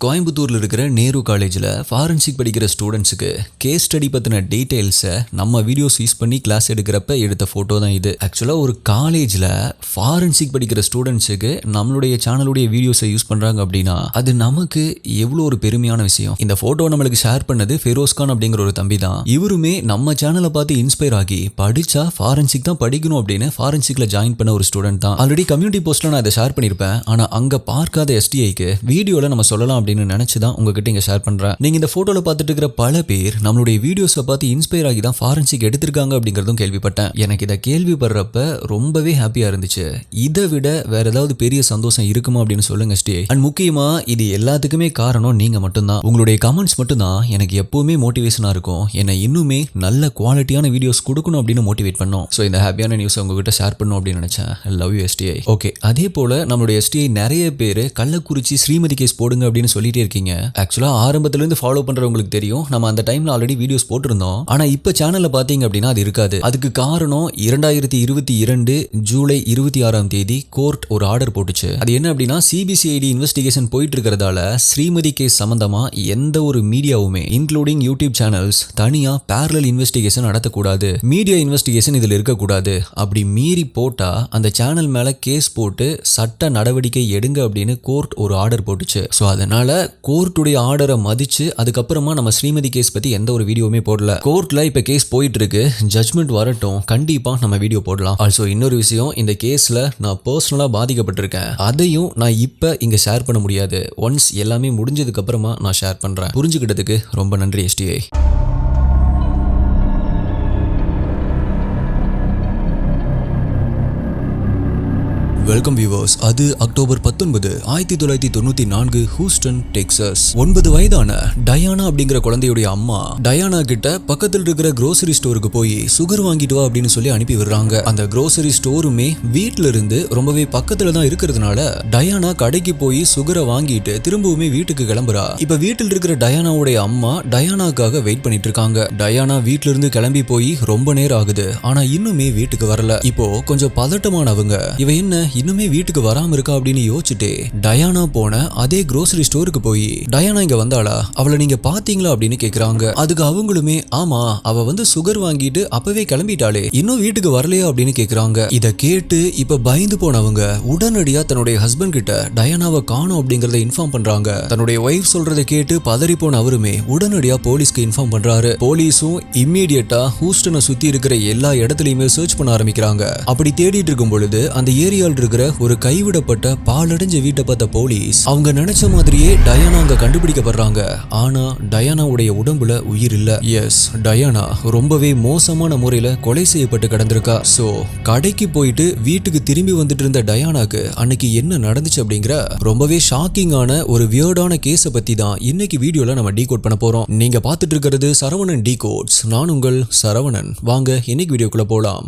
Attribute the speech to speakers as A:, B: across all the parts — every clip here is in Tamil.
A: கோயம்புத்தூர்ல இருக்கிற நேரு காலேஜில் ஃபாரன்சிக் படிக்கிற ஸ்டூடெண்ட்ஸுக்கு கேஸ் ஸ்டடி பற்றின டீட்டெயில்ஸை நம்ம வீடியோஸ் யூஸ் பண்ணி கிளாஸ் எடுக்கிறப்ப எடுத்த ஃபோட்டோ தான் இது. ஆக்சுவலாக ஒரு காலேஜில் ஃபாரன்சிக் படிக்கிற ஸ்டூடெண்ட்ஸுக்கு நம்மளுடைய சேனலுடைய வீடியோஸை யூஸ் பண்ணுறாங்க அப்படின்னா அது நமக்கு எவ்வளோ ஒரு பெருமையான விஷயம். இந்த ஃபோட்டோ நம்மளுக்கு ஷேர் பண்ணது ஃபெரோஸ்கான் அப்படிங்கிற ஒரு தம்பி தான். இவருமே நம்ம சேனலை பார்த்து இன்ஸ்பயர் ஆகி படித்தா ஃபாரன்சிக் தான் படிக்கணும் அப்படின்னு ஃபாரன்சிக்கில் ஜாயின் பண்ண ஒரு ஸ்டூடெண்ட் தான். ஆல்ரெடி கம்யூனிட்டி போஸ்ட்டில் நான் இதை ஷேர் பண்ணியிருப்பேன். ஆனால் அங்கே பார்க்காத எஸ்டிஐக்கு வீடியோவில் நம்ம சொல்லலாம் அப்படின்னு நினைச்சுதான் உங்ககிட்ட இங்க ஷேர் பண்றேன். நீங்க இந்த போட்டோல பார்த்துட்டு இருக்கிற பல பேர் நம்மளுடைய வீடியோஸை பார்த்து இன்ஸ்பயர் ஆகி தான் ஃபாரன்சிக் எடுத்திருக்காங்க அப்படிங்கறதும் கேள்விப்பட்டேன். எனக்கு இதை கேள்விப்படுறப்ப ரொம்பவே ஹாப்பியா இருந்துச்சு. இதை விட வேற ஏதாவது பெரிய சந்தோஷம் இருக்குமா அப்படின்னு சொல்லுங்க ஸ்டே. அண்ட் முக்கியமா இது எல்லாத்துக்குமே காரணம் நீங்க மட்டும்தான். உங்களுடைய கமெண்ட்ஸ் மட்டும்தான் எனக்கு எப்பவுமே மோட்டிவேஷனா இருக்கும். என்னை இன்னுமே நல்ல குவாலிட்டியான வீடியோஸ் கொடுக்கணும் அப்படின்னு மோட்டிவேட் பண்ணும். ஸோ இந்த ஹாப்பியான நியூஸ் உங்ககிட்ட ஷேர் பண்ணணும் அப்படின்னு நினைச்சேன். Love you STI. ஓகே, அதே போல நம்மளுடைய எஸ்டிஐ நிறைய பேர் கள்ளக்குறிச்சி ஸ்ரீமதி கேஸ் போடுங்க அப்படின்னு சொல்லிட்டே இருக்கீங்க. ஆக்சுவலா ஆரம்பத்துல இருந்து ஃபாலோ பண்றவங்களுக்கு தெரியும், நம்ம அந்த டைம்ல ஆல்ரெடி வீடியோஸ் போட்டிருந்தோம். ஆனா இப்ப சேனல்ல பாத்தீங்க அப்படின்னா அது இருக்காது. அதுக்கு காரணம் 2022 ஜூலை 26 கோர்ட் ஒரு ஆர்டர் போட்டுச்சு. அது என்ன அப்படின்னா சிபிசிஐடி இன்வெஸ்டிகேஷன் போயிட்டு இருக்கிறதால ஸ்ரீமதி கேஸ் சம்பந்தமா எந்த ஒரு மீடியாவுமே இன்க்ளூடிங் யூடியூப் சேனல்ஸ் தனியா பேரலல் இன்வெஸ்டிகேஷன் நடத்தக்கூடாது, மீடியா இன்வெஸ்டிகேஷன் இதுல இருக்கக்கூடாது. அப்படி மீறி போட்டா அந்த சேனல் மேல கேஸ் போட்டு சட்ட நடவடிக்கை எடுங்க அப்படின்னு கோர்ட் ஒரு ஆர்டர் போட்டுச்சு. ஸோ அதனால கோர்ட்டுடைய ஆர்டரை மதிச்சு அதுக்கப்புறமா நம்ம ஸ்ரீமதி கேஸ் பத்தி எந்த ஒரு வீடியோவுமே போடல. கோர்ட்ல இப்ப கேஸ் போயிட்டு இருக்கு, ஜட்மெண்ட் வரட்டும், கண்டிப்பா நம்ம வீடியோ போடலாம். ஆல்சோ இன்னொரு விஷயம், இந்த கேஸ்ல நான் பர்சனலா பாதிக்கப்பட்டிருக்கேன். அதையும் நான் இப்ப இங்க ஷேர் பண்ண முடியாது. ஒன்ஸ் எல்லாமே முடிஞ்சதுக்கு அப்புறமா நான் ஷேர் பண்றேன். புரிஞ்சுக்கிட்டதுக்கு ரொம்ப நன்றி எஸ்டிஐ. Welcome viewers. அது அக்டோபர் 19, 1994 ஹூஸ்டன், டெக்சாஸ். 9 வயதான டயானா அப்படிங்கிற குழந்தையுடைய அம்மா டயானா கிட்ட பக்கத்தில் இருக்கிற grocery ஸ்டோருக்கு போய் சுகர் வாங்கிட்டு வா அப்படின்னு சொல்லி அனுப்பி விடுறாங்க. அந்த grocery ஸ்டோருமே வீட்டுல இருந்து ரொம்பவே பக்கத்துல தான் இருக்கிறதுனால டயானா கடைக்கு போய் சுகரை வாங்கிட்டு திரும்பவுமே வீட்டுக்கு கிளம்புறா. இப்ப வீட்டில் இருக்கிற டயானாவுடைய அம்மா டயானாக்காக வெயிட் பண்ணிட்டு இருக்காங்க. டயானா வீட்டுல இருந்து கிளம்பி போய் ரொம்ப நேரம் ஆகுது, ஆனா இன்னுமே வீட்டுக்கு வரல. இப்போ கொஞ்சம் பதட்டமானவங்க இவ என்ன இன்னுமே வீட்டுக்கு வராம இருக்கா அப்படின்னு யோசிச்சுட்டு டயானா போன அதே grocery ஸ்டோருக்கு போய் டயானா இங்க வந்தாளா, அவளை நீங்க பாத்தீங்களா அப்படின்னு கேக்குறாங்க. அதுக்கு அவங்களுமே ஆமா, அவ வந்து சுகர் வாங்கிட்டு அப்பவே கிளம்பிட்டாளே, இன்னும் வீட்டுக்கு வரலையா அப்படின்னு கேக்குறாங்க. இத கேட்டு இப்ப பயந்து போனவங்க உடனடியா தன்னுடைய ஹஸ்பண்ட் கிட்ட டயானாவை காணோம் அப்படிங்கறத இன்ஃபார்ம் பண்றாங்க. தன்னுடைய ஒய்ஃப் சொல்றதை கேட்டு பதறி போன அவருமே உடனடியா போலீஸ்க்கு இன்ஃபார்ம் பண்றாரு. போலீஸும் இம்மீடியட்டா ஹூஸ்டனை சுத்தி இருக்கிற எல்லா இடத்துலயுமே சர்ச் பண்ண ஆரம்பிக்கிறாங்க. அப்படி தேடிட்டு இருக்கும் பொழுது அந்த ஏரியால இருக்கிற ஒரு கைவிடப்பட்ட பாலடைஞ்ச வீட்டை பார்த்த போலீஸ் அவங்க நினைச்ச மாதிரியே டயானா அங்க கண்டுபிடிக்கப்படுறாங்க. ஆனா டயானாவுடைய உடம்புல உயிர் இல்ல. எஸ், டயானா ரொம்பவே மோசமான முறையில கொலை செய்யப்பட்டு கிடந்திருக்கா. சோ கடைக்கு போயிட்டு வீட்டுக்கு திரும்பி வந்துட்டு இருந்த டயானாக்கு அன்னைக்கு என்ன நடந்துச்சு அப்படிங்கிற ரொம்பவே ஷாக்கிங்கான ஒரு வியர்டான கேஸை பத்தி தான் இன்னைக்கு வீடியோல நம்ம டீகோட் பண்ண போறோம். நீங்க பார்த்துட்டு இருக்கிறது சரவணன் டீகோட்ஸ். நான் உங்கள் சரவணன். வாங்க இன்னைக்கு வீடியோக்குள்ள போலாம்.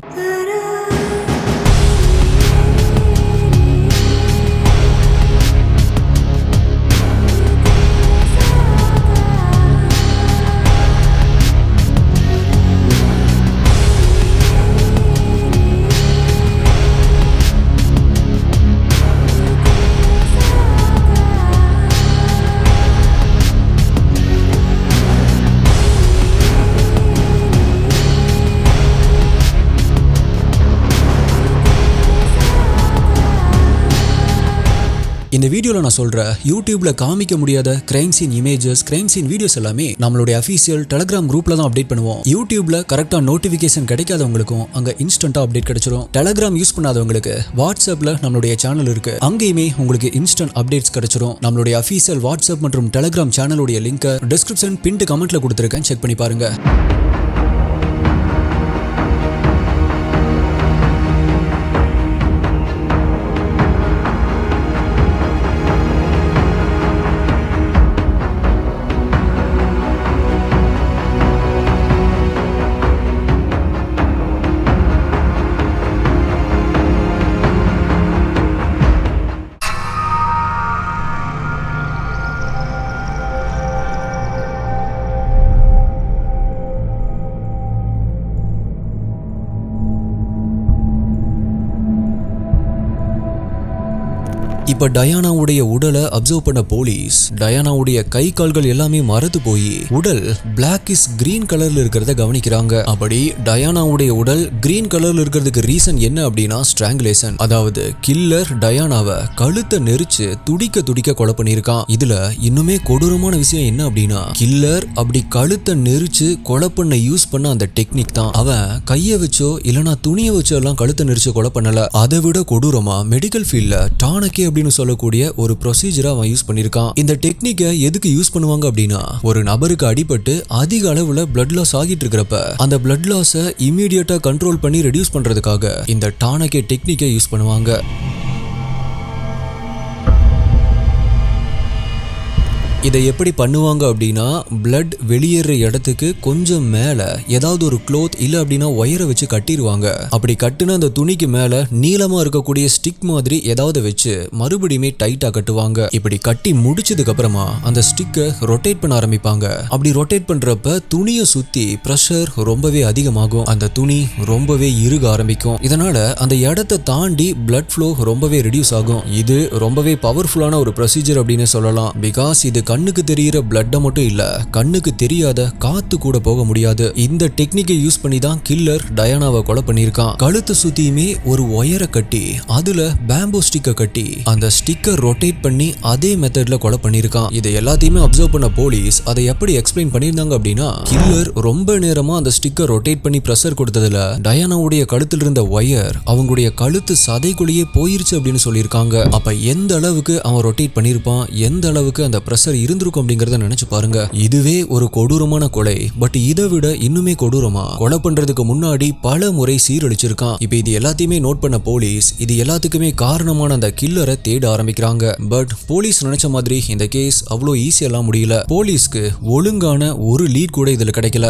A: இந்த வீடியோல நான் சொல்ற யூடியூப்ல காமிக்க முடியாத crime scene images, crime scene videos எல்லாமே நம்மளுடைய அபிஷியல் டெலிகிராம் குரூப்ல தான் அப்டேட் பண்ணுவோம். யூடியூப்ல கரெக்டா நோட்டிபிகேஷன் கிடைக்காதவங்களுக்கும் அங்க இன்ஸ்டன்டா அப்டேட் கிடைச்சிரும். டெலிகிராம் யூஸ் பண்ணாதவங்களுக்கு வாட்ஸ்அப்ல நம்மளுடைய சேனல் இருக்கு, அங்கேயுமே உங்களுக்கு இன்ஸ்டன்ட் அப்டேட்ஸ் கிடைச்சிரும். நம்மளுடைய அபிஷியல் வாட்ஸ்அப் மற்றும் டெலிகிராம் சேனலுடைய லிங்க் டிஸ்கிரிப்ஷன் பின்ட் கமெண்ட்ல கொடுத்திருக்கேன், செக் பண்ணி பாருங்க. இப்ப டயானாவுடைய உடலை அப்சர்வ் பண்ண போலீஸ் டயானாவுடைய கை கால்கள் எல்லாமே மரத்து போய் உடல் பிளாக்கிஷ் கிரீன் கலர்ல இருக்கிறத கவனிக்கிறாங்க. அப்படி டயானாவுடைய உடல் கிரீன் கலர்ல இருக்கிறதுக்கு ரீசன் என்ன அப்படின்னா ஸ்ட்ராங்குலேஷன். அதாவது கில்லர் டயானாவை கழுத்தை நெரிச்சு துடிக்க துடிக்க கொலை பண்ணியிருக்கான். இதுல இன்னுமே கொடூரமான விஷயம் என்ன அப்படின்னா கில்லர் அப்படி கழுத்தை நெரிச்சு கொலை பண்ண யூஸ் பண்ண அந்த டெக்னிக் தான். அவன் கைய வச்சோ இல்லனா துணியை வச்சோ எல்லாம் கழுத்தை நெரிச்சு கொலை பண்ணல. அதை விட கொடூரமா மெடிக்கல் ஃபீல்ட்ல டானகே அப்படின்னு சொல்லக்கூடிய ஒரு ப்ரொசீஜரை அவன் யூஸ் பண்ணிருக்கான். இந்த டெக்னிக்கை எதுக்கு யூஸ் பண்ணுவாங்க அப்படின்னா ஒரு நபருக்கு அடிபட்டு அதிக அளவுல பிளட் லாஸ் ஆகிட்டு இருக்கிறப்ப அந்த பிளட் லாஸை இமீடியட்டா கண்ட்ரோல் பண்ணி ரெடியூஸ் பண்றதுக்காக இந்த டானகே டெக்னிக்கை யூஸ் பண்ணுவாங்க. இதை எப்படி பண்ணுவாங்க அப்படின்னா பிளட் வெளியேற இடத்துக்கு கொஞ்சம் மேல ஏதாவது ஒரு க்ளோத் இல்ல அப்படின்னா ஒயரை வச்சு கட்டிடுவாங்க. அப்படி கட்டுன அந்த துணிக்கு மேல நீளமா இருக்கக்கூடிய ஸ்டிக் மாதிரி ஏதாவது வச்சு மறுபடியுமே டைட்டா கட்டுவாங்க. இப்படி கட்டி முடிச்சதுக்கு அப்புறமா அந்த ஸ்டிக்கை ரொட்டேட் பண்ண ஆரம்பிப்பாங்க. அப்படி ரொட்டேட் பண்றப்ப துணியை சுத்தி பிரஷர் ரொம்பவே அதிகமாகும். அந்த துணி ரொம்பவே இறுக ஆரம்பிக்கும். இதனால அந்த இடத்தை தாண்டி பிளட் ஃப்ளோ ரொம்பவே ரெடியூஸ் ஆகும். இது ரொம்பவே பவர்ஃபுல்லான ஒரு ப்ரொசீஜர் அப்படின்னு சொல்லலாம். பிகாஸ் இது கண்ணுக்கு தெரியிற பிளட்ட மட்டும் இல்ல கண்ணுக்கு தெரியாத காத்து கூட போக முடியாது. இந்த டெக்னிக்கை யூஸ் பண்ணி தான் கில்லர் டயானாவை கொலை பண்ணியிருக்கான். கழுத்தை சுத்தியுமே ஒரு ஒயரை கட்டி அதுல பேம்போ ஸ்டிக்கை கட்டி அந்த ஸ்டிக்கை ரொட்டேட் பண்ணி அதே மெத்தட்ல கொலை பண்ணியிருக்கான். இதை எல்லாத்தையுமே அப்சர்வ் பண்ண போலீஸ் அதை எப்படி எக்ஸ்பிளைன் பண்ணியிருந்தாங்க அப்படின்னா கில்லர் ரொம்ப நேரமா அந்த ஸ்டிக்கை ரொட்டேட் பண்ணி பிரஷர் கொடுத்ததுல டயானாவுடைய கழுத்துல இருந்த ஒயர் அவங்களுடைய கழுத்து சதைக்குள்ளேயே போயிருச்சு அப்படின்னு சொல்லியிருக்காங்க. அப்ப எந்த அளவுக்கு அவன் ரொட்டேட் பண்ணியிருப்பான், எந்த அளவுக்கு அந்த பிரஷர் இருந்திருக்கும் அப்படிங்கறத நினைச்சு பாருங்க. இதுவே ஒரு கொடூரமான கொலை. பட் இதை விட இன்னுமே கொடூரமா கொலை பண்றதுக்கு முன்னாடி பல முறை சீரழிச்சிருக்கான். இப்ப இது எல்லாத்தையுமே நோட் பண்ண போலீஸ் இது எல்லாத்துக்குமே காரணமான அந்த கில்லரை தேட ஆரம்பிக்கிறாங்க. பட் போலீஸ் நினைச்ச மாதிரி இந்த கேஸ் அவ்வளோ ஈஸியெல்லாம் முடியல. போலீஸ்க்கு ஒழுங்கான ஒரு லீட் கூட இதுல கிடைக்கல.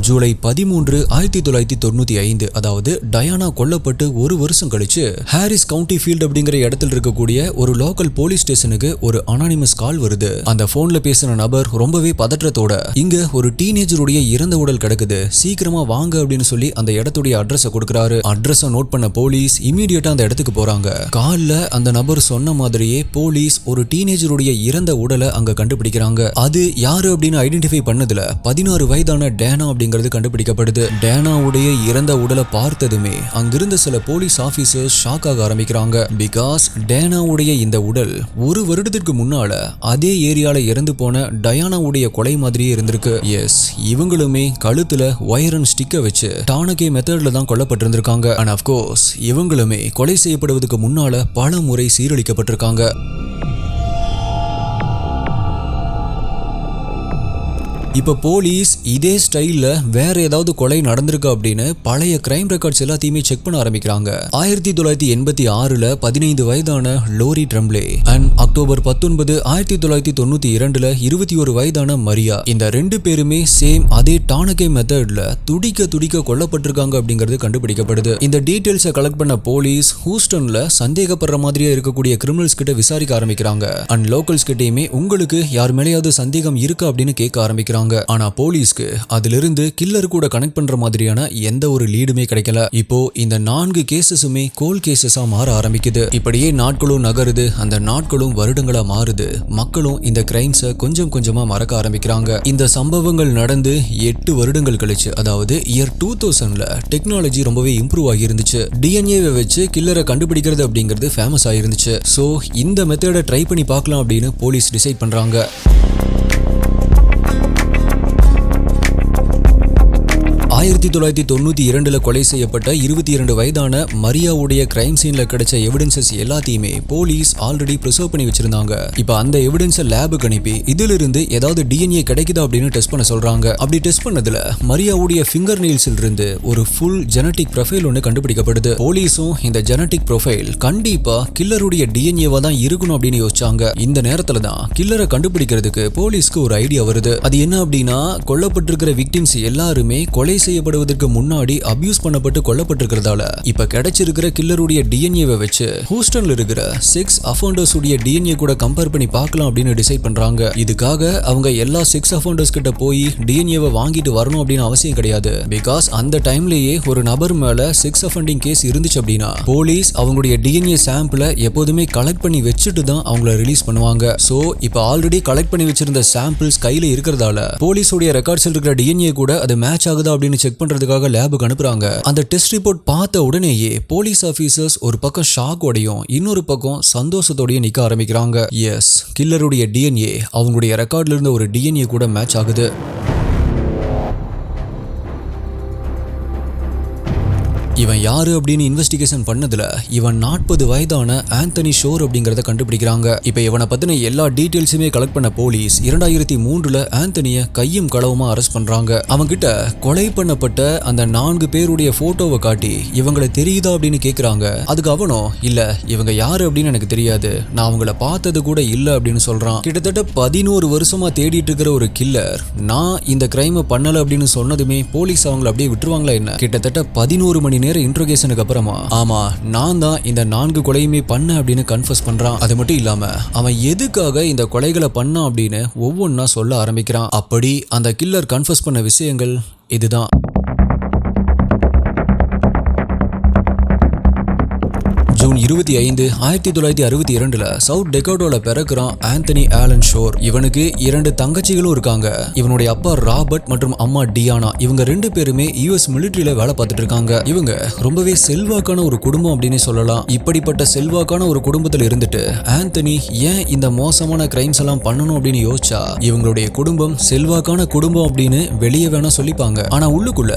A: ஜூலை 13, 1995 அதாவது டயானா கொல்லப்பட்டு ஒரு வருஷம் கழிச்சு ஹாரிஸ் கவுண்டி ஃபீல்ட் அப்படிங்கிற இடத்துல இருக்கக்கூடிய ஒரு லோக்கல் போலீஸ் ஸ்டேஷனுக்கு ஒரு அனானிமஸ் கால் வருது. அந்த போன்ல பேசின நபர் ரொம்பவே பதற்றத்தோட இங்க ஒரு டீனேஜருடைய இறந்த உடல் கிடக்குது, சீக்கிரமா வாங்க அப்படின்னு சொல்லி அந்த இடத்துடைய அட்ரஸை கொடுக்கறாரு. அட்ரஸை நோட் பண்ண போலீஸ் இமீடியட்டா அந்த இடத்துக்கு போறாங்க. கால்ல அந்த நபர் சொன்ன மாதிரியே போலீஸ் ஒரு டீனேஜருடைய இறந்த உடலை அங்க கண்டுபிடிக்கிறாங்க. அது யாரு அப்படின்னு ஐடென்டிஃபை பண்ணதுல 16 வயதான டேனா கண்டுபிடிக்கப்படுது. டேனாவுடைய இறந்த உடலை பார்த்ததுமே அங்கிருந்த சில போலீஸ் ஆபீசர்ஸ் ஷாக் ஆக ஆரம்பிக்கிறாங்க. பிகாஸ் டேனாவுடைய இந்த உடல் ஒரு வருடத்திற்கு முன்னால அதே ஏரியால இறந்து போன டயானாவுடைய கொலை மாதிரியே இருந்திருக்கு. எஸ், இவங்களுமே கழுத்துல ஒயர் அண்ட் ஸ்டிக்கை வச்சு டானகே மெத்தட்ல தான் கொல்லப்பட்டிருந்திருக்காங்க. அண்ட் ஆஃப்கோர்ஸ் இவங்களுமே கொலை செய்யப்படுவதற்கு முன்னால பல முறை சீரழிக்கப்பட்டிருக்காங்க. இப்ப போலீஸ் இதே ஸ்டைல்ல வேற ஏதாவது கொலை நடந்திருக்கு அப்படின்னு பழைய கிரைம் ரெக்கார்ட்ஸ் எல்லாத்தையுமே செக் பண்ண ஆரம்பிக்கிறாங்க. 1986ல 15 வயதான லோரி ட்ரம்ப்லே அண்ட் அக்டோபர் 19, 1992ல 21 வயதான மரியா, இந்த ரெண்டு பேருமே சேம் அதே டானகே மெத்தட்ல துடிக்க துடிக்க கொல்லப்பட்டிருக்காங்க அப்படிங்கிறது கண்டுபிடிக்கப்படுது. இந்த டீடைல்ஸை கலெக்ட் பண்ண போலீஸ் ஹூஸ்டன்ல சந்தேகப்படுற மாதிரியே இருக்கக்கூடிய கிரிமினல்ஸ் கிட்ட விசாரிக்க ஆரம்பிக்கிறாங்க. அண்ட் லோக்கல்ஸ் கிட்டயுமே உங்களுக்கு யார் மேலேயாவது சந்தேகம் இருக்கா அப்படின்னு கேட்க ஆரம்பிக்கிறாங்க. ஆனா போலீஸ்க்கு அதிலிருந்து கில்லர் கூட கனெக்ட் பண்ற மாதிரியான எந்த ஒரு லீடுமே கிடைக்கல. இப்போ இந்த 4 கேசஸுமே கோல் கேசஸா மாற ஆரம்பிக்குது. இப்படியே நாட்களும் நகருது. அந்த நாட்களும் வருடங்களா மாறுது. மக்களும் இந்த கிரைம்ஸை கொஞ்சம் கொஞ்சமா மறக்க ஆரம்பிக்கிறாங்க. இந்த சம்பவங்கள் நடந்து 8 வருடங்கள் கழிச்சு, அதாவது இயர் 2000ல டெக்னாலஜி ரொம்பவே இம்ப்ரூவ் ஆகி இருந்துச்சு. டிஎன்ஏவை வச்சு கில்லரை கண்டுபிடிக்கிறது அப்படிங்கிறது ஃபேமஸ் ஆயிருந்துச்சு. சோ இந்த மெத்தடை ட்ரை பண்ணி பார்க்கலாம் அப்படின்னு போலீஸ் டிசைட் பண்றாங்க. 1992ல கொலை செய்யப்பட்ட 22 வயதான மரியாவுடைய கிரைம் சீன்ல கிடைச்ச எவிடன்சஸ் எல்லாத்தையுமே போலீஸ் ஆல்ரெடி ப்ரிசர்வ் பண்ணி வச்சிருந்தாங்க. இப்ப அந்த எவிடன்ஸை லேபுக்கு அனுப்பி இதிலிருந்து ஏதாவது டிஎன்ஏ கிடைக்குதா அப்படின்னு டெஸ்ட் பண்ண சொல்றாங்க. அப்படி டெஸ்ட் பண்ணதுல மரியாவுடைய ஃபிங்கர் நெயில்ஸ்ல இருந்து ஒரு ஃபுல் ஜெனடிக் ப்ரொஃபைல் ஒன்று கண்டுபிடிக்கப்படுது. போலீஸும் இந்த ஜெனடிக் ப்ரொஃபைல் கண்டிப்பா கில்லருடைய டிஎன்ஏவா தான் இருக்கணும் அப்படின்னு யோசிச்சாங்க. இந்த நேரத்துல தான் கில்லரை கண்டுபிடிக்கிறதுக்கு போலீஸ்க்கு ஒரு ஐடியா வருது. அது என்ன அப்படின்னா, கொல்லப்பட்டிருக்கிற விக்டிம்ஸ் எல்லாருமே கொலை செய்யப்படுவதற்கு முன்னாடி அபியூஸ் பண்ணப்பட்டு கொல்லப்பட்டிருக்கிறதால இப்ப கிடைச்சிருக்கிற கில்லருடைய டிஎன்ஏவை வச்சு ஹூஸ்டன்ல இருக்கிற 6 அஃபெண்டர்ஸ் உடைய டிஎன்ஏ கூட கம்பேர் பண்ணி பார்க்கலாம் அப்படின்னு டிசைட் பண்றாங்க. இதுக்காக அவங்க எல்லா 6 அஃபெண்டர்ஸ் கிட்ட போய் டிஎன்ஏவை வாங்கிட்டு வரணும் அப்படின்னு அவசியம் கிடையாது. பிகாஸ் அந்த டைம்லயே ஒரு நபர் மேல 6 அஃபெண்டிங் கேஸ் இருந்துச்சு அப்படின்னா போலீஸ் அவங்களுடைய டிஎன்ஏ சாம்பிளை எப்போதுமே கலெக்ட் பண்ணி வச்சுட்டு தான் அவங்கள ரிலீஸ் பண்ணுவாங்க. சோ இப்ப ஆல்ரெடி கலெக்ட் பண்ணி வச்சிருந்த சாம்பிள்ஸ் கையில இருக்கிறதால போலீஸோட ரெக்கார்ட்ஸ் இருக்கிற டிஎன்ஏ கூட அது மேட்ச் ஆகுதா அப்படின்னு செக் பண்றதுக்காக லேபுக்கு அனுப்புறாங்க. அந்த டெஸ்ட் ரிப்போர்ட் பார்த்த உடனேயே போலீஸ் ஆபீசர்ஸ் ஒரு பக்கம் ஷாக்கோடையும் இன்னொரு பக்கம் சந்தோஷத்தோடயும் நிக்க ஆரம்பிக்கிறாங்க. எஸ், கில்லருடைய டிஎன்ஏ அவங்களுடைய ரெக்கார்ட்ல இருந்த ஒரு டிஎன்ஏ கூட மேட்ச் ஆகுது. இவன் யாரு அப்படின்னு இன்வெஸ்டிகேஷன் பண்ணதுல இவன் 40 வயதான ஆந்தனி ஷோர் அப்படிங்கறத கண்டுபிடிக்கிறாங்க. இப்ப இவனை பத்தின எல்லா டீடைல்ஸுமே கலெக்ட் பண்ண போலீஸ் 2003 ஆந்தனிய கையும் களவுமா அரெஸ்ட் பண்றாங்க. அவங்கிட்ட கொலை பண்ணப்பட்ட அந்த 4 பேருடைய போட்டோவை காட்டி இவங்களை தெரியுதா அப்படின்னு கேக்குறாங்க. அதுக்கு அவனும் இல்ல இவங்க யாரு அப்படின்னு எனக்கு தெரியாது, நான் அவங்கள பார்த்தது கூட இல்ல அப்படின்னு சொல்றான். கிட்டத்தட்ட 11 வருஷமா தேடிட்டு இருக்கிற ஒரு கில்லர் நான் இந்த கிரைமை பண்ணல அப்படின்னு சொன்னதுமே போலீஸ் அவங்களை அப்படியே விட்டுருவாங்களா என்ன? கிட்டத்தட்ட 11 மணி நேரம் இன்ட்ரோகேஷனுக்கு அப்புறமா ஆமா நான் தான் இந்த 4 கொலையுமே பண்ண அப்படின்னு கன்ஃபஸ் பண்றான். அது மட்டும் இல்லாம அவன் எதுக்காக இந்த கொலைகளை பண்ணான் அப்படின்னு ஒவ்வொன்னா சொல்ல ஆரம்பிக்கிறான். அப்படி அந்த கில்லர் கன்ஃபஸ் பண்ண விஷயங்கள் இதுதான். ஜூன் 25, 1962 சவுத் டெக்கோட்டால பிறக்கிறான் ஆந்தனி ஆலன் ஷோர். இவனுக்கு 2 தங்கச்சிகளும் இருக்காங்க. இவனுடைய அப்பா ராபர்ட் மற்றும் அம்மா டியானா. இவங்க 2 பேருமே யுஎஸ் மிலிட்டரியில வேலை பார்த்துட்டு இருக்காங்க. இவங்க ரொம்பவே செல்வாக்கான ஒரு குடும்பம் அப்படின்னு சொல்லலாம். இப்படிப்பட்ட செல்வாக்கான ஒரு குடும்பத்தில் இருந்துட்டு ஆந்தனி ஏன் இந்த மோசமான கிரைம்ஸ் எல்லாம் பண்ணணும் அப்படின்னு யோசிச்சா இவங்களுடைய குடும்பம் செல்வாக்கான குடும்பம் அப்படின்னு வெளியே வேணா சொல்லிப்பாங்க. ஆனா உள்ளுக்குள்ள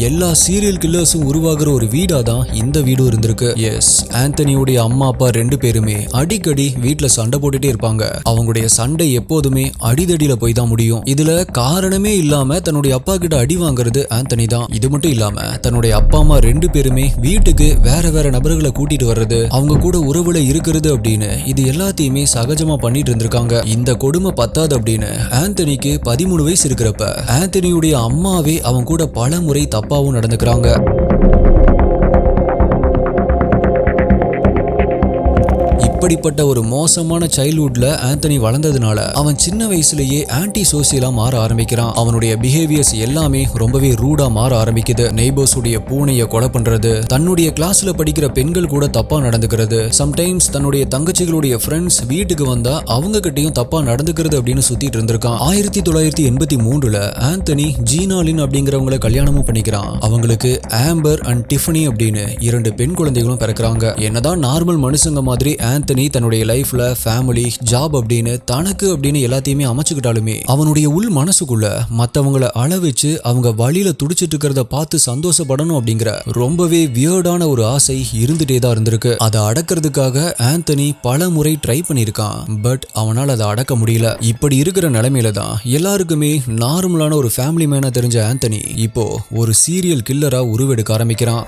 A: எல்லா சீரியல் கில்லர்ஸும் உருவாகிற ஒரு வீடா தான் இந்த வீடும் இருந்திருக்கு. எஸ், ஆந்தனியோடைய அம்மா அப்பா 2 பேருமே அடிக்கடி வீட்டுல சண்டை போட்டுட்டே இருப்பாங்க. அவங்களுடைய சண்டை எப்போதுமே அடிதடியில போய் தான் முடியும். இதுல காரணமே இல்லாம தன்னுடைய அப்பா கிட்ட அடி வாங்குறது ஆந்தனி தான். இது மட்டும் இல்லாம தன்னுடைய அப்பா அம்மா 2 பேருமே வீட்டுக்கு வேற வேற நபர்களை கூட்டிட்டு வர்றது, அவங்க கூட உறவுல இருக்கிறது அப்படின்னு இது எல்லாத்தையுமே சகஜமா பண்ணிட்டு இருந்திருக்காங்க. இந்த கொடுமை பத்தாது அப்படின்னு ஆந்தனிக்கு 13 வயசு இருக்கிறப்ப ஆந்தனியுடைய அம்மாவே அவங்க கூட பல முறை தப்பாவும் நடந்துக்கிறாங்க. இப்படிப்பட்ட ஒரு மோசமான சைல்ட்ஹுட்ல ஆந்தனி வளர்ந்ததுனால அவன் சின்ன வயசுலயே ஆன்டி சோசியலா மாற ஆரம்பிக்கிறான். அவனுடைய பிஹேவியர்ஸ் எல்லாமே ரொம்பவே ரூடா மாற ஆரம்பிக்குது. நெய்பர்ஸ் உடைய பூனையை கொலை பண்றது, தன்னுடைய கிளாஸ்ல படிக்கிற பெண்கள் கூட தப்பா நடந்துக்கிறது, சம்டைம்ஸ் தன்னுடைய தங்கச்சிகளுடைய ஃப்ரெண்ட்ஸ் வீட்டுக்கு வந்தா அவங்க கிட்டையும் தப்பா நடந்துக்கிறது அப்படின்னு சுத்திட்டு இருந்திருக்கான். 1983 ஆந்தனி ஜீனாலின் அப்படிங்கிறவங்களை கல்யாணமும் பண்ணிக்கிறான். அவங்களுக்கு ஆம்பர் அண்ட் டிஃபனி அப்படின்னு 2 பெண் குழந்தைகளும் பிறக்கிறாங்க. என்னதான் நார்மல் மனுஷங்க மாதிரி ஆந்தனி தன்னுடைய லைஃப்ல ஃபேமிலி, ஜாப் அப்படின்னு தனக்கு அப்படின்னு எல்லாத்தையுமே அமைச்சுக்கிட்டாலுமே அவனுடைய உள் மனசுக்குள்ள மத்தவங்களை அள வச்சு அவங்க வழியில துடிச்சிட்டு இருக்கிறத பார்த்து சந்தோஷப்படணும் அப்படிங்கிற ரொம்பவே வியர்டான ஒரு ஆசை இருந்துட்டே தான் இருந்திருக்கு. அதை அடக்கிறதுக்காக ஆந்தனி பல முறை ட்ரை பண்ணியிருக்கான். பட் அவனால் அதை அடக்க முடியல. இப்படி இருக்கிற நிலைமையில தான் எல்லாருக்குமே நார்மலான ஒரு ஃபேமிலி மேனா தெரிஞ்ச ஆந்தனி இப்போ ஒரு சீரியல் கில்லரா உருவெடுக்க ஆரம்பிக்கிறான்.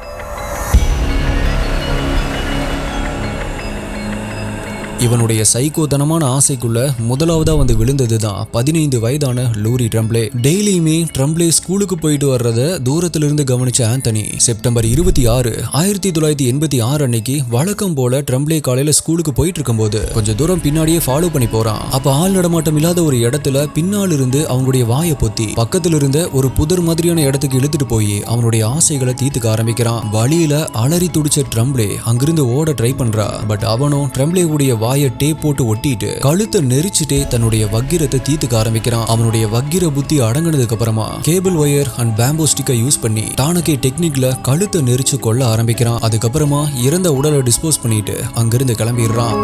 A: இவனுடைய சைக்கோத்தனமான ஆசைக்குள்ள முதலாவதா வந்து விழுந்ததுதான் 15 வயதான லூரி ட்ரம்ப்ளே. டெய்லியுமே ட்ரம்ப்ளே ஸ்கூலுக்கு போயிட்டு வர்றத தூரத்துல இருந்து கவனிச்ச ஆந்தனி செப்டம்பர் 26, 1986 அன்னைக்கு வழக்கம் போல ட்ரம்ப்ளே காலையில ஸ்கூலுக்கு போயிட்டு இருக்கும்போது கொஞ்சம் தூரம் பின்னாடியே ஃபாலோ பண்ணி போறான். அப்ப ஆள் நடமாட்டம் இல்லாத ஒரு இடத்துல பின்னால் இருந்து அவங்களுடைய வாயை பொத்தி பக்கத்துல இருந்த ஒரு புதர் மாதிரியான இடத்துக்கு இழுத்துட்டு போய் அவனுடைய ஆசைகளை தீர்த்துக்க ஆரம்பிக்கிறான். வழியில அலறி துடிச்ச ட்ரம்ப்ளே அங்கிருந்து ஓட ட்ரை பண்றா. பட் அவனும் ட்ரம்ப்ளே உடைய வாயை டேப் போட்டு ஒட்டிட்டு கழுத்தை நெரிச்சிட்டே தன்னுடைய வக்கிரத்தை தீர்த்துக்க ஆரம்பிக்கிறான். அவனுடைய வக்கிர புத்தி அடங்கினதுக்கு அப்புறமா கேபிள் ஒயர் அண்ட் பேம்போ ஸ்டிக்கை யூஸ் பண்ணி டானகே டெக்னிக்ல கழுத்தை நெரிச்சு கொள்ள ஆரம்பிக்கிறான். அதுக்கப்புறமா இறந்த உடலை டிஸ்போஸ் பண்ணிட்டு அங்கிருந்து கிளம்பிடுறான்.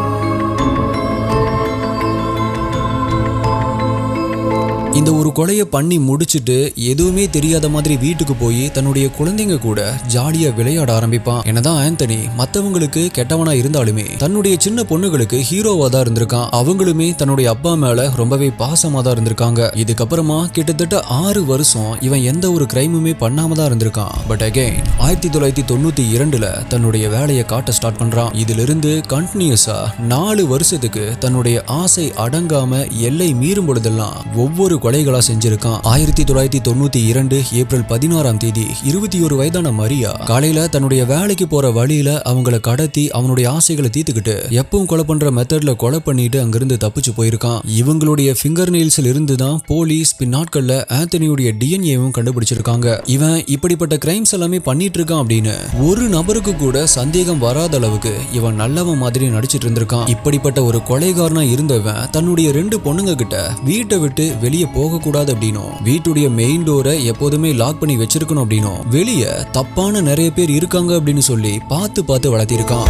A: இந்த ஒரு கொலையை பண்ணி முடிச்சுட்டு எதுவுமே தெரியாத மாதிரி வீட்டுக்கு போய் தன்னுடைய குழந்தைங்க கூட ஜாலியா விளையாட ஆரம்பிப்பான். என்னதான் ஆந்தனி மத்தவங்களுக்கு கெட்டவனா இருந்தாலுமே தன்னுடைய சின்ன பொண்ணுகளுக்கு ஹீரோவா தான் இருந்திருக்கான். அவங்களுமே தன்னுடைய அப்பா மேல ரொம்பவே பாசமா தான் இருந்திருக்காங்க. இதுக்கப்புறமா கிட்டத்தட்ட 6 வருஷம் இவன் எந்த ஒரு கிரைமுமே பண்ணாம தான் இருந்திருக்கான். பட் அகைன் 1992 தன்னுடைய வேலையை காட்ட ஸ்டார்ட் பண்றான். இதுல இருந்து கண்டினியூஸா 4 வருஷத்துக்கு தன்னுடைய ஆசை அடங்காம எல்லை மீறும் பொழுதெல்லாம் ஒவ்வொரு கொலைகளா செஞ்சிருக்கான். 1992 ஏப்ரல் 16ஆம் தேதி 21 வயதான மரியா காலையில தன்னுடைய வேலைக்கு போற வழியில அவங்கள கடத்தி அவனுடைய ஆசைகளை தீர்த்துக்கிட்டு எப்பவும் கொலை பண்ற மெத்தட்ல கொலை பண்ணிட்டு அங்கிருந்து தப்பிச்சு போயிருக்கான். இவங்களுடைய ஃபிங்கர் நெயில்ஸ்ல இருந்து தான் போலீஸ் பின்னாட்கள்ல ஆந்தனியுடைய டிஎன்ஏவும் கண்டுபிடிச்சிருக்காங்க. இவன் இப்படிப்பட்ட கிரைம்ஸ் எல்லாமே பண்ணிட்டு இருக்கான் அப்படின்னு ஒரு நபருக்கு கூட சந்தேகம் வராத அளவுக்கு இவன் நல்லவன் மாதிரி நடிச்சிட்டு இருந்திருக்கான். இப்படிப்பட்ட ஒரு கொலைகாரனா இருந்தவன் தன்னுடைய 2 பொண்ணுங்க கிட்ட வீட்டை விட்டு வெளியே போக கூடாது அப்படின்னும் வீட்டுடைய மெயின் டோரை எப்போதுமே லாக் பண்ணி வச்சிருக்கணும் அப்படின்னும் வெளியே தப்பான நிறைய பேர் இருக்காங்க அப்படின்னு சொல்லி பார்த்து வளர்த்திருக்கான்.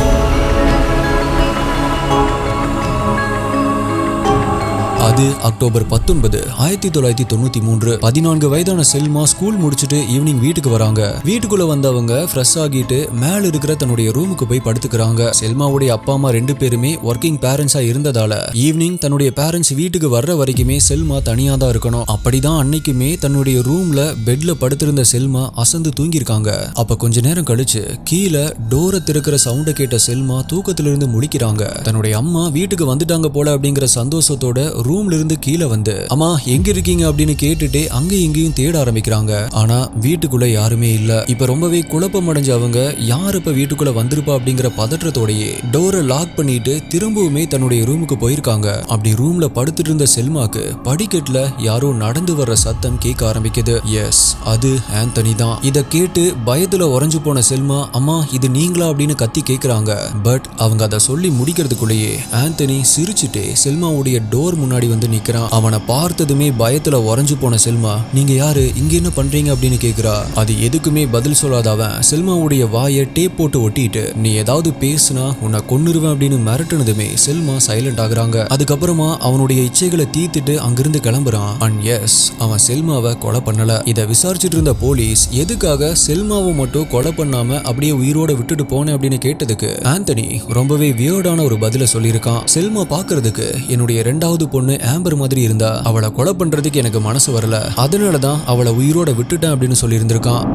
A: அது அக்டோபர் 19, 1993. 14 வயதான செல்மா ஸ்கூல் முடிச்சுட்டு ஈவினிங் வீட்டுக்கு வராங்க. வீட்டுக்குள்ள வந்தவங்க ஃப்ரெஷ் ஆகிட்டு மேல இருக்கிற தன்னுடைய ரூமுக்கு போய் படுத்துக்கிறாங்க. செல்மாவுடைய அப்பா அம்மா 2 பேருமே ஒர்க்கிங் பேரண்ட்ஸா இருந்ததால ஈவினிங் தன்னுடைய பேரண்ட்ஸ் வீட்டுக்கு வர்ற வரைக்குமே செல்மா தனியா தான் இருக்கணும். அப்படிதான் அன்னைக்குமே தன்னுடைய ரூம்ல பெட்ல படுத்திருந்த செல்மா அசந்து தூங்கிருக்காங்க. அப்ப கொஞ்ச நேரம் கழிச்சு கீழே டோரை திறக்கிற சவுண்ட கேட்ட செல்மா தூக்கத்திலிருந்து முழிக்கிறாங்க. தன்னுடைய அம்மா வீட்டுக்கு வந்துட்டாங்க போல அப்படிங்கிற சந்தோஷத்தோட ரூம்ல இருந்து கீழே வந்து அம்மா எங்க இருக்கீங்க அப்படின்னு கேட்டுட்டு அங்க இங்கேயும் தேட ஆரம்பிக்கிறாங்க. ஆனா வீட்டுக்குள்ள யாருமே இல்ல. இப்ப ரொம்பவே குழப்பம் அடைஞ்ச அவங்க யார் இப்ப வீட்டுக்குள்ள வந்திருப்பா அப்படிங்கிற பதற்றத்தோடயே டோரை லாக் பண்ணிட்டு திரும்பவுமே தன்னுடைய ரூமுக்கு போயிருக்காங்க. அப்படி ரூம்ல படுத்துட்டு இருந்த செல்மாக்கு படிக்கட்டுல யாரோ நடந்து வர்ற சத்தம் கேட்க ஆரம்பிக்குது. எஸ், அது ஆந்தனி தான். இத கேட்டு பயத்துல உறைஞ்சு போன செல்மா அம்மா இது நீங்களா அப்படின்னு கத்தி கேக்குறாங்க. பட் அவங்க அதை சொல்லி முடிக்கிறதுக்குள்ளேயே ஆந்தனி சிரிச்சுட்டு செல்மாவுடைய டோர் முன்னாடி வந்து நிக்கிறான். அவனை பார்த்ததுமே பயத்துல உறைஞ்சு போன செல்மா நீங்க யாரு, இங்க என்ன பண்றீங்க அப்படின்னு கேக்குறா. அது எதுக்குமே பதில் சொல்லாத அவன் செல்மாவுடைய வாயை டேப் போட்டு ஒட்டிட்டு நீ ஏதாவது பேசுனா உன்னை கொன்னுருவேன் அப்படின்னு மிரட்டுனதுமே செல்மா சைலண்ட் ஆகுறாங்க. அதுக்கப்புறமா அவனுடைய இச்சைகளை தீர்த்துட்டு அங்கிருந்து கிளம்புறான். அண்ட் எஸ், அவன் செல்மாவை கொலை பண்ணல. இதை விசாரிச்சுட்டு இருந்த போலீஸ் எதுக்காக செல்மாவை மட்டும் கொலை பண்ணாம அப்படியே உயிரோட விட்டுட்டு போனேன் அப்படின்னு கேட்டதுக்கு ஆந்தனி ரொம்பவே வியர்டான ஒரு பதில சொல்லியிருக்கான். செல்மா பாக்குறதுக்கு என்னுடைய 2வது பொண்ணு ஆம்பர் மாதிரி இருந்தா அவளை கொலை பண்றதுக்கு எனக்கு மனசு வரல, அதனாலதான் அவளை உயிரோட விட்டுட்டேன் அப்படின்னு சொல்லி இருந்திருக்கான்.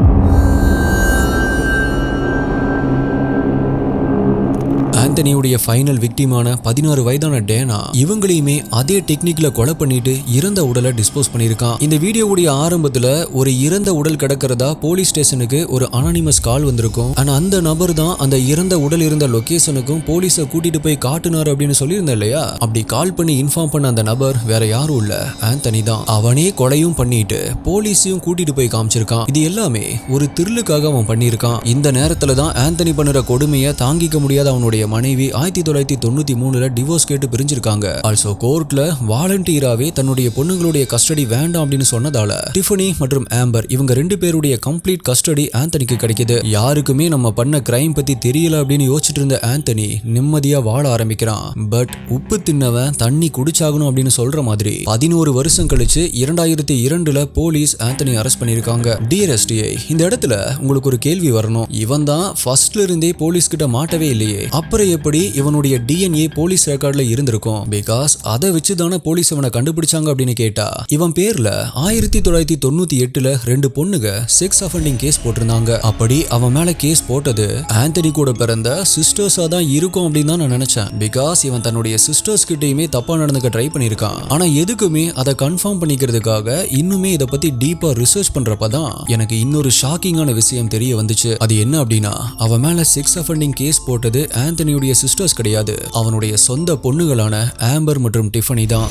A: ஆந்தனியுடைய ஃபைனல் விக்டிமான 16 வயதான டேனா இவங்களையுமே அதே டெக்னிக்ல கொலை பண்ணிட்டு இறந்த உடலை டிஸ்போஸ் பண்ணிருக்கான். இந்த வீடியோவுடைய ஆரம்பத்துல ஒரு இறந்த உடல் கிடக்கிறதா போலீஸ் ஸ்டேஷனுக்கு ஒரு அனானிமஸ் கால் வந்திருக்கும். ஆனா அந்த நபர் தான் அந்த இறந்த உடல் இருந்த லொகேஷனுக்கும் போலீஸை கூட்டிட்டு போய் காட்டுனாரு அப்படின்னு சொல்லியிருந்தேன் இல்லையா. அப்படி கால் பண்ணி இன்ஃபார்ம் பண்ண அந்த நபர் வேற யாரும் இல்ல, ஆந்தனி தான். அவனே கொலையும் பண்ணிட்டு போலீஸையும் கூட்டிட்டு போய் காமிச்சிருக்கான். இது எல்லாமே ஒரு திரிலுக்காக அவன் பண்ணியிருக்கான். இந்த நேரத்துல தான் ஆந்தனி பண்ணுற கொடுமையை தாங்கிக்க முடியாத அவனுடைய மனைவி 1993 டிவோர்ஸ் கேட்டு பிரிஞ்சிருக்காங்க. ஆல்சோ கோர்ட்ல வாலண்டியராவே தன்னுடைய பொண்ணுங்களுடைய கஸ்டடி வேண்டாம் அப்படின்னு சொன்னதால டிஃபனி மற்றும் ஆம்பர் இவங்க 2 பேருடைய கம்ப்ளீட் கஸ்டடி ஆந்தனிக்கு கிடைக்குது. யாருக்குமே நம்ம பண்ண கிரைம் பத்தி தெரியல அப்படின்னு யோசிச்சுட்டு இருந்த ஆந்தனி நிம்மதியா வாழ ஆரம்பிக்கிறான். பட் உப்பு தின்னவன் தண்ணி குடிச்சாகணும் அப்படின்னு சொல்ற மாதிரி 11 வருஷம் கழிச்சு 2002 போலீஸ் ஆந்தனி அரெஸ்ட் பண்ணிருக்காங்க. டிஎஸ்டிஐ இந்த இடத்துல உங்களுக்கு ஒரு கேள்வி வரணும். இவன் தான் ஃபர்ஸ்ட்ல இருந்தே போலீஸ் கிட்ட மாட்டவே இல்லையே, அப்புறம் எப்படி இவனுடைய டிஎன்ஏ போலீஸ் ரெக்கார்ட்ல இருந்திருக்கும்? பிகாஸ் அதை வச்சுதானே போலீஸ் இவனை கண்டுபிடிச்சாங்க அப்படின்னு கேட்டா இவன் பேர்ல 1998 2 பொண்ணுங்க செக்ஸ் அஃபெண்டிங் கேஸ் போட்டிருந்தாங்க. அப்படி அவன் மேல கேஸ் போட்டது ஆந்தனி கூட பிறந்த சிஸ்டர்ஸா தான் இருக்கும் அப்படின்னு தான் நான் நினைச்சேன். பிகாஸ் இவன் தன்னுடைய சிஸ்டர்ஸ் கிட்டயுமே தப்பா நடந்துக்க ட்ரை பண்ணிருக்கான். ஆனா எதுக்குமே அதை கன்ஃபார்ம் பண்ணிக்கிறதுக்காக இன்னுமே இதை பத்தி டீப்பா ரிசர்ச் பண்றப்பதான் எனக்கு இன்னொரு ஷாக்கிங்கான விஷயம் தெரிய வந்துச்சு. அது என்ன அப்படின்னா அவன் மேல செக்ஸ் அஃபெண்டிங் கேஸ் போட்டது ஆந்தனியுடைய சிஸ்டர்ஸ் கிடையாது, அவனுடைய சொந்த பொண்ணுகளான ஆம்பர் மற்றும் டிஃபனி தான்.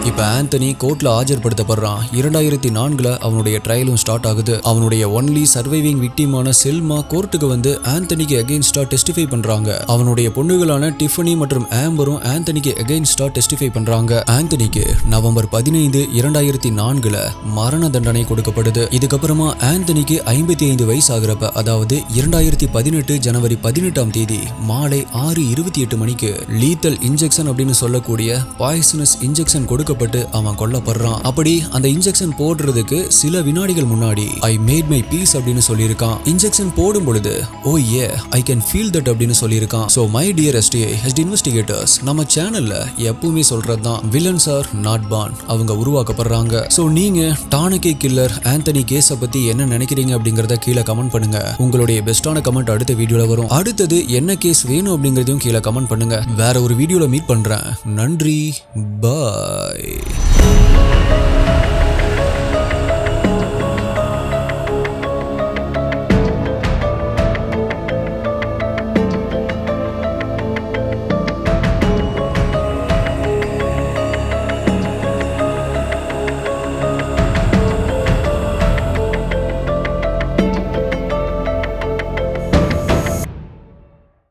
A: இப்ப ஆந்தனி கோர்ட்ல ஆஜர்படுத்தப்படுறான். 2004 அவனுடைய ட்ரையலும் ஸ்டார்ட் ஆகுது. அவனுடைய ஒன்லி சர்வைவிங் விக்டிமான செல்மா கோர்ட்டுக்கு வந்து ஆந்தனிக்கு அகைன்ஸ்டா டெஸ்டிஃபை பண்றாங்க. அவனுடைய பொண்ணுகளான டிஃபனி மற்றும் ஆம்பரும் ஆந்தனிக்கு அகைன்ஸ்டா டெஸ்டிஃபை பண்றாங்க. ஆந்தனிக்கு நவம்பர் 15, 2004 மரண தண்டனை கொடுக்கப்படுது. இதுக்கப்புறமா ஆந்தனிக்கு 55 வயசு ஆகிறப்ப, அதாவது 2018 ஜனவரி 18ஆம் தேதி மாலை 6:28 மணிக்கு லீத்தல் இன்ஜெக்ஷன் அப்படின்னு சொல்லக்கூடிய பாய்சனஸ் இன்ஜெக்ஷன் கொடுக்க தாக்கப்பட்டு அவன் கொல்லப்படுறான். அப்படி அந்த இன்ஜெக்ஷன் போடுறதுக்கு சில வினாடிகள் முன்னாடி ஐ மேட் மை பீஸ் அப்படின்னு சொல்லியிருக்கான். இன்ஜெக்ஷன் போடும் பொழுது ஓ ஏ ஐ கேன் ஃபீல் தட் அப்படின்னு சொல்லியிருக்கான். So my dear STI investigators, நம்ம சேனல்ல எப்பவுமே சொல்றது தான் வில்லன்ஸ் ஆர் நாட் பார்ன், அவங்க உருவாக்கப்படுறாங்க. ஸோ நீங்க டானகி கில்லர் ஆந்தனி கேஸை பத்தி என்ன நினைக்கிறீங்க அப்படிங்கறத கீழே கமெண்ட் பண்ணுங்க. உங்களுடைய பெஸ்டான கமெண்ட் அடுத்த வீடியோல வரும். அடுத்தது என்ன கேஸ் வேணும் அப்படிங்கறதையும் கீழே கமெண்ட் பண்ணுங்க. வேற ஒரு வீடியோல மீட் பண்றேன். நன்றி, பாய்.